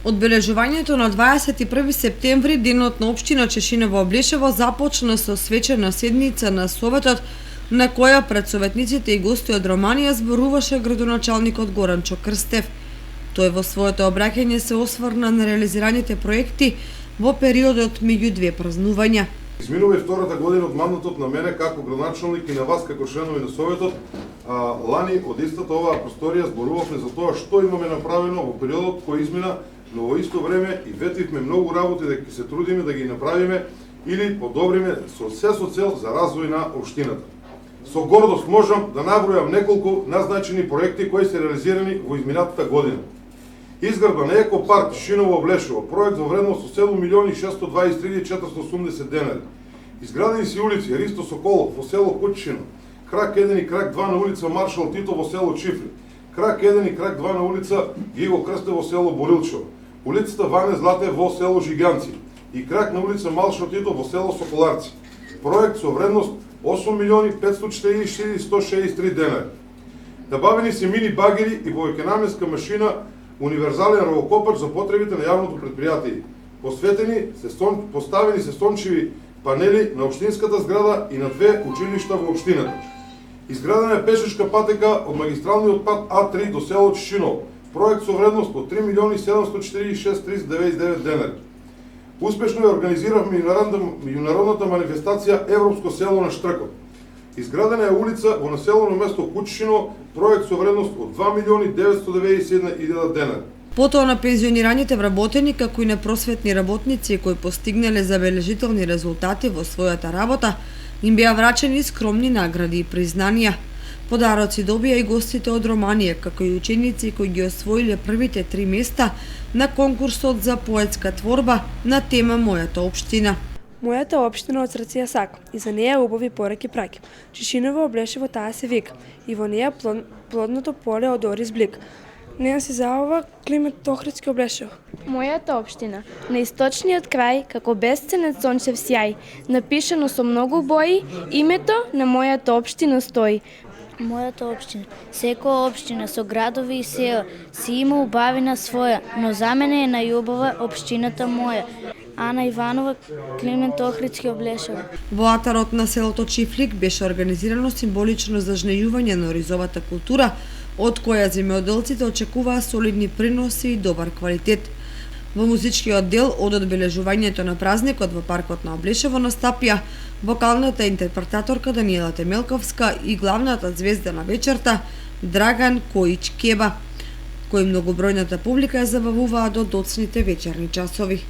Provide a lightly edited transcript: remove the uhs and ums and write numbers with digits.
Одбележувањето на 21 септември, денот на општина Чешиново Облешево, започна со свечена седница на Советот, на која пред советниците и гости од Романија зборуваше градоначалникот Горанчо Крстев. Тој во своето обраќање се осврна на реализираните проекти во периодот меѓу две празнувања. Изминува и втората година од мандатот на мене како градоначалник и на вас како членови на Советот. Лани од истата оваа просторија зборувавме за тоа што имаме направено во периодот кој измина, но во исто време и ветивме многу работи да ќе се трудиме да ги направиме или подобриме со цел за развој на општината. Со гордост можам да набројам неколку назначени проекти кои се реализирани во изминатата година. Изградба на екопарк Чешиново Облешево, проект во вредност од 7.623.480 денари. Изградени се улици Ристо Соколов во село Кучино, крак 1 и крак 2 на улица Маршал Тито во село Чифли, крак 1 и крак 2 на улица Гиго Крстев во село Борилчево, улицата Ване Злате во село Жиганци и крак на улица Маршал Тито во село Соколарци. Проект со вредност 8.540.163 денари. Набавени се мини багери и повеќенаменска машина универзален ровокопач за потребите на јавното предпријатие. Поставени се сончеви панели на општинската зграда и на две училишта во општината. Изградена е пешачка патека од магистралниот пат А3 до село Чешиново. Проект со вредност од 3.746.399 денари. Успешно ја организиравме меѓународната манифестација Европско село на Штркот. Изградена е улица во населено место Кучино, проект со вредност од 2.991.000 денари. Потоа на пензионираните вработени, како и на просветни работници кои постигнале забележителни резултати во својата работа, им беа врачени скромни награди и признанија. Подароци добија и гостите од Романија, како и ученици кои ги освоиле првите 3 места на конкурсот за поетска творба на тема Мојата општина. Мојата општина од срце ја сакам и за неја убави пораки праќам. Чешиново Облешево таа се вика и во неја плодното поле од ориз блик. Неја си заова Климент Охридски Облешево. Мојата општина, на источниот крај, како бесценет сончев сјај, напишано со многу бои, името на мојата општина стои. Мојата општина, секоја општина со градови и села си има убавина своја, но за мене е најубава општината моја. Ана Иванова, Климент Охридски Облешево. Во атарот на селото Чифлик беше организирано символично зажнејување на оризовата култура, од која земјоделците очекуваа солидни приноси и добар квалитет. Во музичкиот дел од одбележувањето на празникот во паркот на Облешево настапија вокалната интерпретаторка Даниела Темелковска и главната звезда на вечерта Драган Коич Кеба, кои многобројната публика ја забавуваа до доцните вечерни часови.